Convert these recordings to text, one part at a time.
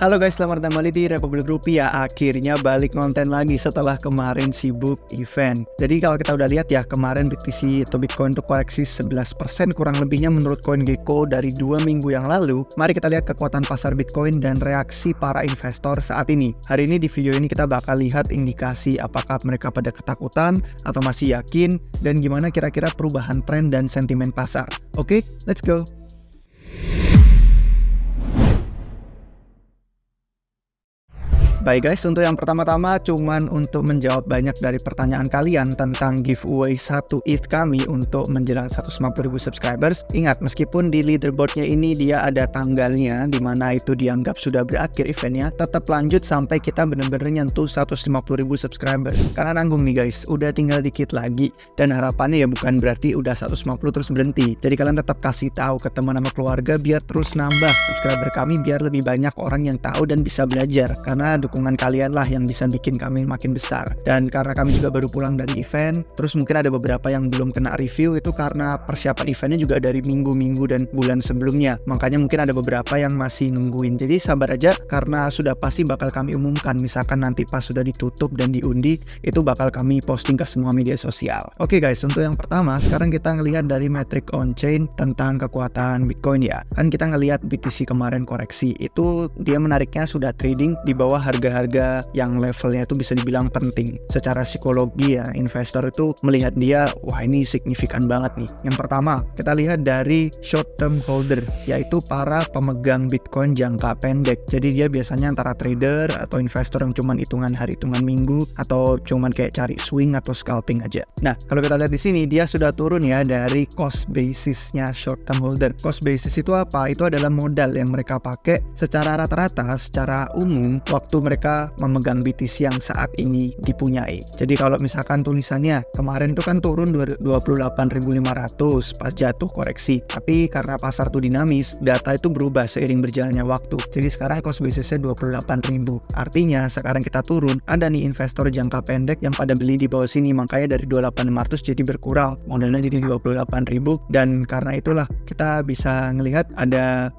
Halo guys, selamat datang kembali di Republik Rupiah. Akhirnya balik konten lagi setelah kemarin sibuk event. Jadi kalau kita udah lihat ya, kemarin BTC atau Bitcoin itu koreksi 11% kurang lebihnya menurut CoinGecko dari 2 minggu yang lalu. Mari kita lihat kekuatan pasar Bitcoin dan reaksi para investor saat ini. Hari ini di video ini kita bakal lihat indikasi apakah mereka pada ketakutan atau masih yakin, dan gimana kira-kira perubahan tren dan sentimen pasar. Oke, let's go. Baik guys, untuk yang pertama-tama cuman untuk menjawab banyak dari pertanyaan kalian tentang giveaway 1 ETH kami untuk menjelang 150.000 subscribers. Ingat, meskipun di leaderboardnya ini dia ada tanggalnya dimana itu dianggap sudah berakhir eventnya, tetap lanjut sampai kita bener-bener nyentuh 150.000 subscribers. Karena nanggung nih guys, udah tinggal dikit lagi, dan harapannya ya bukan berarti udah 150 terus berhenti. Jadi kalian tetap kasih tahu ke teman sama keluarga biar terus nambah subscriber kami, biar lebih banyak orang yang tahu dan bisa belajar. Karena dukungan kalian lah yang bisa bikin kami makin besar. Dan karena kami juga baru pulang dari event, terus mungkin ada beberapa yang belum kena review, itu karena persiapan eventnya juga dari minggu-minggu dan bulan sebelumnya. Makanya mungkin ada beberapa yang masih nungguin. Jadi sabar aja, karena sudah pasti bakal kami umumkan. Misalkan nanti pas sudah ditutup dan diundi, itu bakal kami posting ke semua media sosial. Oke guys, untuk yang pertama, sekarang kita ngelihat dari metrik on-chain tentang kekuatan Bitcoin ya. Kan kita ngelihat BTC kemarin koreksi, itu dia menariknya sudah trading di bawah harga-harga yang levelnya itu bisa dibilang penting. Secara psikologi ya, investor itu melihat dia, wah ini signifikan banget nih. Yang pertama, kita lihat dari short term holder, yaitu para pemegang Bitcoin jangka pendek. Jadi dia biasanya antara trader atau investor yang cuman hitungan hari, hitungan minggu, atau cuman kayak cari swing atau scalping aja. Nah, kalau kita lihat di sini, dia sudah turun ya dari cost basisnya short term holder. Cost basis itu apa? Itu adalah modal yang mereka pakai secara rata-rata, secara umum, waktu mereka memegang BTC yang saat ini dipunyai. Jadi kalau misalkan tulisannya kemarin itu kan turun 28.500 pas jatuh koreksi, tapi karena pasar tuh dinamis, data itu berubah seiring berjalannya waktu. Jadi sekarang cost basisnya 28.000. Artinya sekarang kita turun, ada nih investor jangka pendek yang pada beli di bawah sini, makanya dari 28.500 jadi berkurang, modalnya jadi 28.000. Dan karena itulah kita bisa ngelihat ada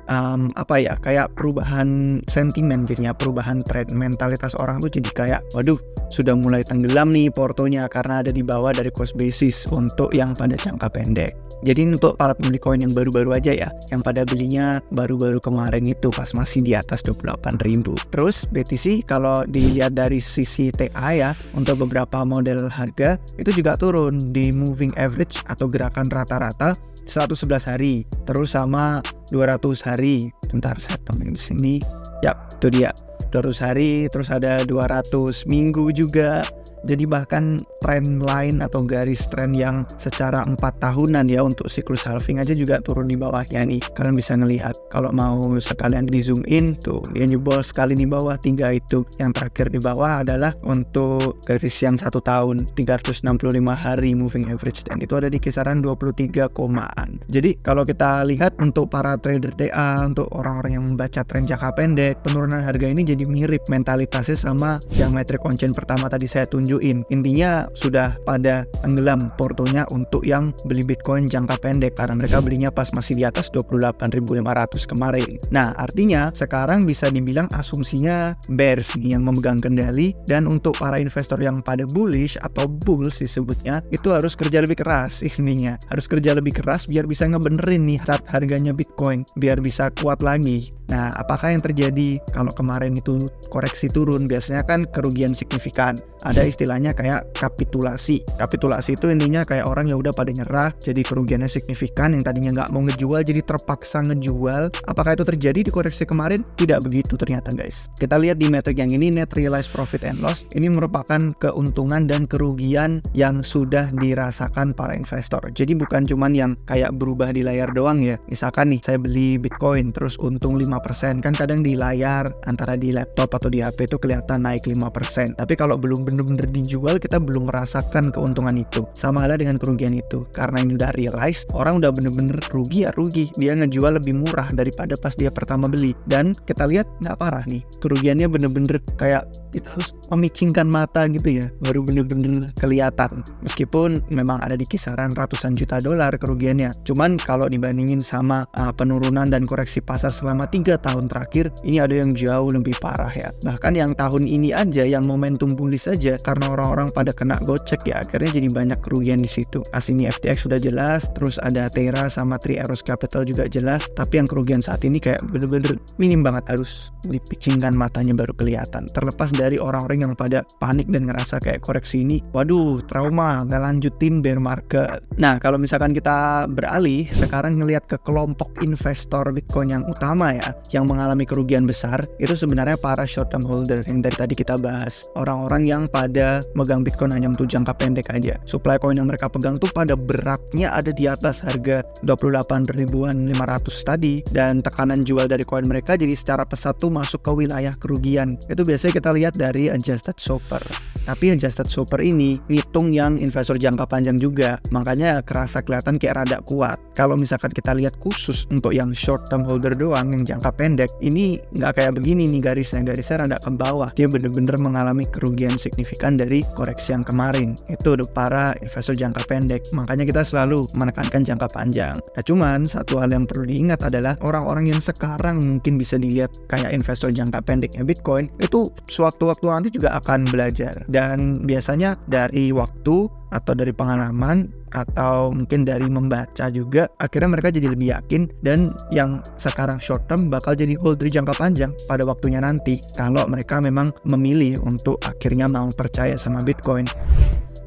kayak perubahan sentimen, jadinya perubahan trend. Mentalitas orang tuh jadi kayak, waduh, sudah mulai tenggelam nih portonya karena ada di bawah dari cost basis untuk yang pada jangka pendek. Jadi untuk para pemilik koin yang baru-baru aja ya, yang pada belinya baru-baru kemarin itu pas masih di atas 28.000. Terus BTC kalau dilihat dari sisi TA ya, untuk beberapa model harga itu juga turun di moving average atau gerakan rata-rata 111 hari, terus sama 200 hari. Bentar, saya temuin di sini. Ya, itu dia. 200 hari, terus ada 200 minggu juga. Jadi bahkan tren lain atau garis tren yang secara 4 tahunan ya untuk siklus halving aja juga turun di bawahnya nih. Kalian bisa ngelihat, kalau mau sekalian di zoom in tuh, dia jebol sekali di bawah 3 itu. Yang terakhir di bawah adalah untuk garis yang 1 tahun, 365 hari moving average, dan itu ada di kisaran 23 komaan. Jadi kalau kita lihat untuk para trader TA, untuk orang-orang yang membaca tren jangka pendek, penurunan harga ini jadi mirip mentalitasnya sama yang metrik on-chain pertama tadi saya tunjuk. Intinya sudah pada tenggelam portonya untuk yang beli Bitcoin jangka pendek, karena mereka belinya pas masih di atas 28.500 kemarin. Nah, artinya sekarang bisa dibilang asumsinya bears nih yang memegang kendali, dan untuk para investor yang pada bullish atau bulls disebutnya, itu harus kerja lebih keras. Intinya harus kerja lebih keras biar bisa ngebenerin nih saat harganya Bitcoin, biar bisa kuat lagi. Nah, apakah yang terjadi kalau kemarin itu koreksi turun? Biasanya kan kerugian signifikan. Ada istilahnya kayak kapitulasi. Kapitulasi itu intinya kayak orang yang udah pada nyerah, jadi kerugiannya signifikan, yang tadinya nggak mau ngejual jadi terpaksa ngejual. Apakah itu terjadi di koreksi kemarin? Tidak begitu ternyata guys. Kita lihat di metrik yang ini, net realized profit and loss. Ini merupakan keuntungan dan kerugian yang sudah dirasakan para investor. Jadi bukan cuman yang kayak berubah di layar doang ya. Misalkan nih, saya beli Bitcoin terus untung 5%, kan kadang di layar antara di laptop atau di HP itu kelihatan naik 5%. Tapi kalau belum bener-bener dijual, kita belum merasakan keuntungan itu. Sama halnya dengan kerugian itu. Karena ini udah realize, orang udah bener-bener rugi ya rugi. Dia ngejual lebih murah daripada pas dia pertama beli. Dan kita lihat nggak parah nih. Kerugiannya bener-bener kayak kita harus memicingkan mata gitu ya, baru bener-bener kelihatan. Meskipun memang ada di kisaran ratusan juta dolar kerugiannya. Cuman kalau dibandingin sama penurunan dan koreksi pasar selama 3 3 tahun terakhir ini ada yang jauh lebih parah ya. Bahkan yang tahun ini aja, yang momentum bullish saja, karena orang-orang pada kena gocek ya, akhirnya jadi banyak kerugian di situ. As ini FTX sudah jelas, terus ada Terra sama Three Arrows Capital juga jelas, tapi yang kerugian saat ini kayak bener-bener minim banget, harus dipicingkan matanya baru kelihatan. Terlepas dari orang-orang yang pada panik dan ngerasa kayak koreksi ini, waduh trauma, nggak lanjutin bear market. Nah kalau misalkan kita beralih sekarang ngelihat ke kelompok investor Bitcoin yang utama ya, yang mengalami kerugian besar, itu sebenarnya para short term holder yang dari tadi kita bahas. Orang-orang yang pada megang Bitcoin hanya untuk jangka pendek aja. Supply coin yang mereka pegang tuh pada beratnya ada di atas harga 28.500 tadi, dan tekanan jual dari koin mereka jadi secara pesat tuh masuk ke wilayah kerugian. Itu biasanya kita lihat dari adjusted SOFR. Tapi adjusted SOFR ini hitung yang investor jangka panjang juga, makanya kerasa kelihatan kayak rada kuat. Kalau misalkan kita lihat khusus untuk yang short term holder doang, yang jangka pendek, ini nggak kayak begini nih garisnya rada ke bawah. Dia bener-bener mengalami kerugian signifikan dari koreksi yang kemarin. Itu untuk para investor jangka pendek, makanya kita selalu menekankan jangka panjang. Nah cuman satu hal yang perlu diingat adalah orang-orang yang sekarang mungkin bisa dilihat kayak investor jangka pendeknya Bitcoin, itu sewaktu-waktu nanti juga akan belajar. Dan biasanya dari waktu atau dari pengalaman atau mungkin dari membaca juga, akhirnya mereka jadi lebih yakin, dan yang sekarang short term bakal jadi hold dari jangka panjang pada waktunya nanti kalau mereka memang memilih untuk akhirnya mau percaya sama Bitcoin.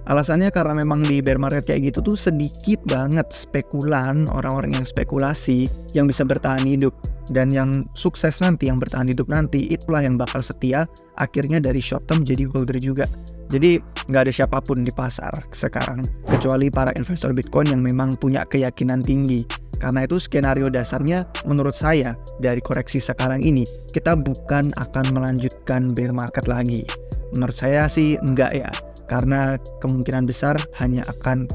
Alasannya karena memang di bear market kayak gitu tuh sedikit banget spekulan, orang-orang yang spekulasi yang bisa bertahan hidup, dan yang sukses nanti, yang bertahan hidup nanti, itulah yang bakal setia akhirnya dari short term jadi holder juga. Jadi nggak ada siapapun di pasar sekarang kecuali para investor Bitcoin yang memang punya keyakinan tinggi. Karena itu skenario dasarnya menurut saya dari koreksi sekarang ini, kita bukan akan melanjutkan bear market lagi. Menurut saya sih enggak ya, karena kemungkinan besar hanya akan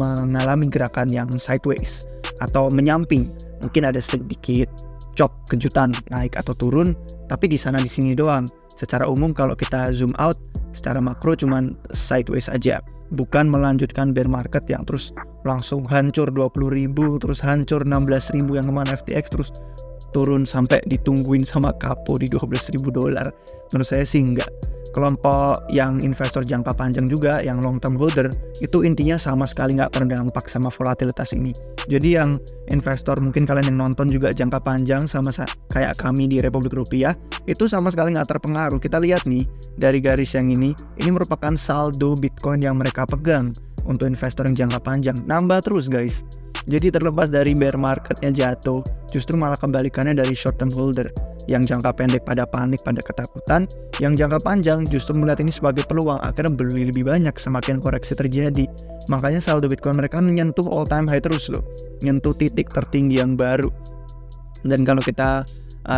mengalami gerakan yang sideways atau menyamping. Mungkin ada sedikit chop, kejutan naik atau turun, tapi di sana di sini doang. Secara umum kalau kita zoom out, secara makro cuman sideways aja, bukan melanjutkan bear market yang terus langsung hancur 20.000, terus hancur 16.000 yang kemana FTX, terus turun sampai ditungguin sama Capo di $12.000. Menurut saya sih enggak. Kelompok yang investor jangka panjang juga, yang long term holder, itu intinya sama sekali nggak terdampak sama volatilitas ini. Jadi yang investor, mungkin kalian yang nonton juga jangka panjang sama kayak kami di Republik Rupiah, itu sama sekali nggak terpengaruh. Kita lihat nih dari garis yang ini merupakan saldo Bitcoin yang mereka pegang. Untuk investor yang jangka panjang nambah terus guys. Jadi terlepas dari bear marketnya jatuh, justru malah kebalikannya dari short term holder. Yang jangka pendek pada panik, pada ketakutan. Yang jangka panjang justru melihat ini sebagai peluang, akhirnya beli lebih banyak semakin koreksi terjadi. Makanya saldo Bitcoin mereka menyentuh all time high terus loh, nyentuh titik tertinggi yang baru. Dan kalau kita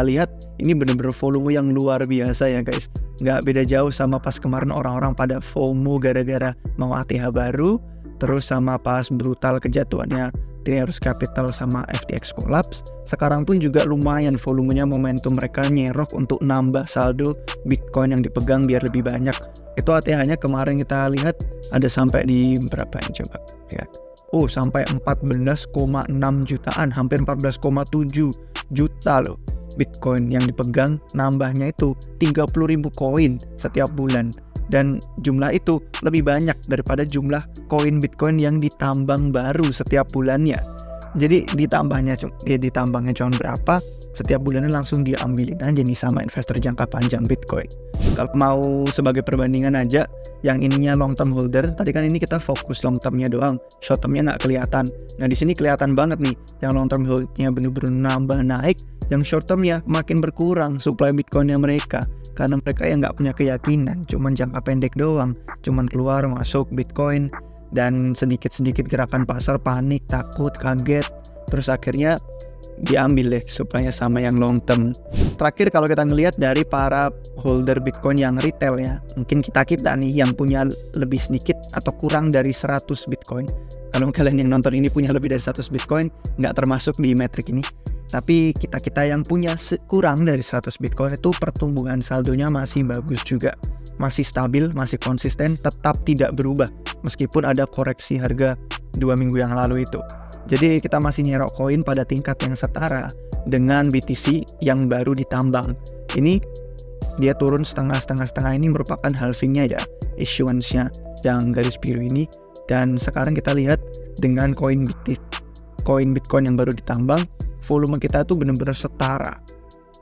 lihat, ini bener-bener volume yang luar biasa ya guys. Nggak beda jauh sama pas kemarin orang-orang pada FOMO gara-gara mau ATH baru, terus sama pas brutal kejatuhannya Three Arrows Capital sama FTX collapse. Sekarang pun juga lumayan volumenya, momentum mereka nyerok untuk nambah saldo Bitcoin yang dipegang biar lebih banyak. Itu ATH-nya kemarin kita lihat ada sampai di berapa yang coba ya. Oh, sampai 14,6 jutaan, hampir 14,7 juta loh Bitcoin yang dipegang. Nambahnya itu 30.000 koin setiap bulan. Dan jumlah itu lebih banyak daripada jumlah koin Bitcoin yang ditambang baru setiap bulannya. Jadi ditambangnya cuma berapa, setiap bulannya langsung diambilin aja nih sama investor jangka panjang Bitcoin. Kalau mau sebagai perbandingan aja, yang ininya long term holder, tadi kan ini kita fokus long termnya doang, short termnya nggak kelihatan. Nah di sini kelihatan banget nih, yang long term holdnya bener-bener nambah naik, yang short termnya makin berkurang supply Bitcoinnya mereka. Karena mereka yang nggak punya keyakinan, cuman jangka pendek doang, cuman keluar masuk Bitcoin, dan sedikit-sedikit gerakan pasar panik, takut, kaget, terus akhirnya diambil deh supply-nya sama yang long term. Terakhir kalau kita ngelihat dari para holder Bitcoin yang retail ya, mungkin kita nih yang punya lebih sedikit atau kurang dari 100 Bitcoin. Kalau kalian yang nonton ini punya lebih dari 100 Bitcoin, nggak termasuk di metrik ini. Tapi kita yang punya kurang dari 100 Bitcoin itu pertumbuhan saldonya masih bagus juga. Masih stabil, masih konsisten, tetap tidak berubah. Meskipun ada koreksi harga 2 minggu yang lalu itu. Jadi kita masih nyerok koin pada tingkat yang setara dengan BTC yang baru ditambang. Ini dia turun setengah ini merupakan halvingnya ya, issuance-nya yang garis biru ini. Dan sekarang kita lihat dengan koin Bitcoin yang baru ditambang, volume kita tuh benar-benar setara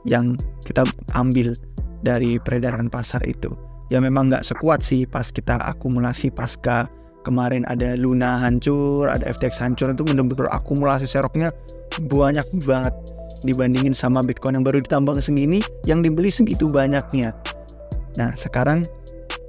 yang kita ambil dari peredaran pasar itu. Ya memang nggak sekuat sih pas kita akumulasi pasca kemarin ada Luna hancur, ada FTX hancur, itu benar-benar akumulasi seroknya banyak banget dibandingin sama Bitcoin yang baru ditambang segini yang dibeli segitu banyaknya. Nah sekarang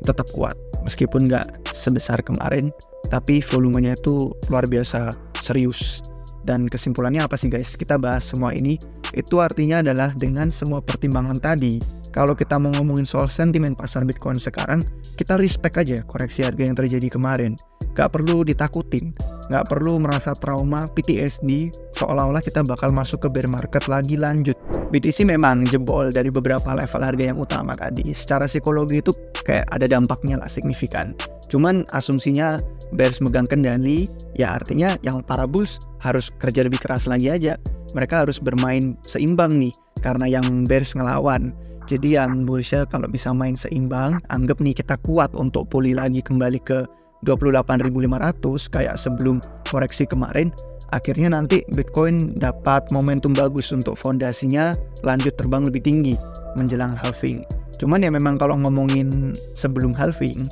tetap kuat meskipun nggak sebesar kemarin, tapi volumenya itu luar biasa serius. Dan kesimpulannya apa sih guys? Kita bahas semua ini. Itu artinya adalah dengan semua pertimbangan tadi, kalau kita mau ngomongin soal sentimen pasar Bitcoin sekarang, kita respect aja koreksi harga yang terjadi kemarin. Gak perlu ditakutin, gak perlu merasa trauma PTSD seolah-olah kita bakal masuk ke bear market lagi lanjut. BTC memang jebol dari beberapa level harga yang utama tadi. Secara psikologi itu kayak ada dampaknya lah signifikan. Cuman asumsinya bears megang kendali, ya artinya yang para bulls harus kerja lebih keras lagi aja. Mereka harus bermain seimbang nih, karena yang bears ngelawan. Jadi yang bullsnya kalau bisa main seimbang, anggap nih kita kuat untuk pulih lagi kembali ke 28.500 kayak sebelum koreksi kemarin. Akhirnya nanti Bitcoin dapat momentum bagus untuk fondasinya lanjut terbang lebih tinggi menjelang halving. Cuman ya memang kalau ngomongin sebelum halving,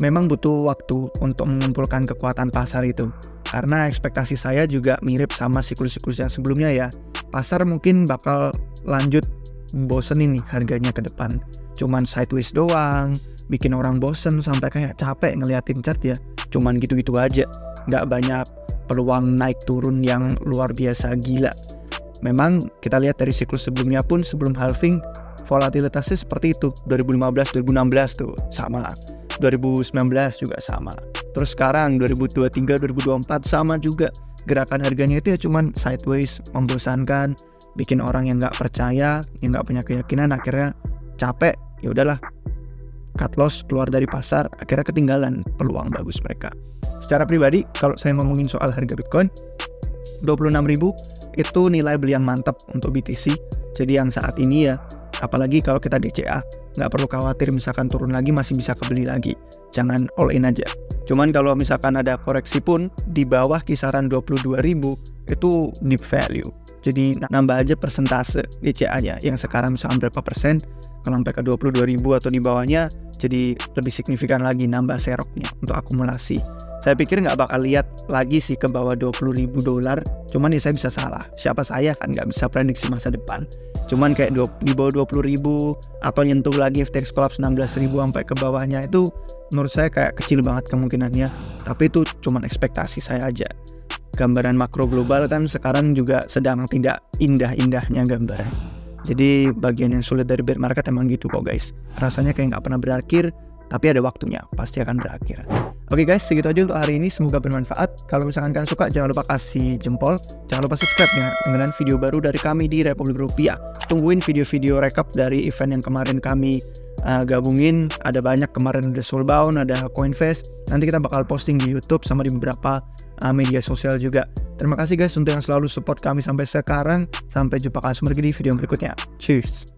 memang butuh waktu untuk mengumpulkan kekuatan pasar itu. Karena ekspektasi saya juga mirip sama siklus-siklus yang sebelumnya ya. Pasar mungkin bakal lanjut bosen ini harganya ke depan. Cuman sideways doang, bikin orang bosen sampai kayak capek ngeliatin chart ya. Cuman gitu-gitu aja, nggak banyak peluang naik turun yang luar biasa gila. Memang kita lihat dari siklus sebelumnya pun sebelum halving, volatilitasnya seperti itu. 2015-2016 tuh sama. 2019 juga sama. Terus sekarang 2023-2024 sama juga. Gerakan harganya itu ya cuman sideways, membosankan, bikin orang yang nggak percaya, yang nggak punya keyakinan akhirnya capek. Ya udahlah, cut loss, keluar dari pasar, akhirnya ketinggalan peluang bagus mereka. Secara pribadi, kalau saya ngomongin soal harga Bitcoin, 26.000 itu nilai beli yang mantap untuk BTC. Jadi yang saat ini ya, apalagi kalau kita DCA, nggak perlu khawatir misalkan turun lagi masih bisa kebeli lagi. Jangan all in aja. Cuman kalau misalkan ada koreksi pun di bawah kisaran 22.000 itu deep value. Jadi nambah aja persentase DCA-nya yang sekarang misalkan berapa persen, kalau sampai ke 22.000 atau di bawahnya jadi lebih signifikan lagi nambah seroknya untuk akumulasi. Saya pikir nggak bakal lihat lagi sih ke bawah $20.000, cuman ya saya bisa salah. Siapa saya kan nggak bisa prediksi masa depan. Cuman kayak di bawah 20.000 atau nyentuh lagi FTX collapse 16.000 sampai ke bawahnya itu menurut saya kayak kecil banget kemungkinannya. Tapi itu cuman ekspektasi saya aja. Gambaran makro global kan sekarang juga sedang tidak indah-indahnya gambaran. Jadi bagian yang sulit dari bear market emang gitu kok guys. Rasanya kayak nggak pernah berakhir, tapi ada waktunya, pasti akan berakhir. Oke guys, segitu aja untuk hari ini, semoga bermanfaat. Kalau misalkan kalian suka, jangan lupa kasih jempol, jangan lupa subscribe ya, dengan video baru dari kami di Republik Rupiah. Tungguin video-video recap dari event yang kemarin kami gabungin, ada banyak kemarin, ada Soulbound, ada Coinvest. Nanti kita bakal posting di YouTube sama di beberapa media sosial juga. Terima kasih guys untuk yang selalu support kami sampai sekarang. Sampai jumpa kalian semua lagi di video berikutnya. Cheers!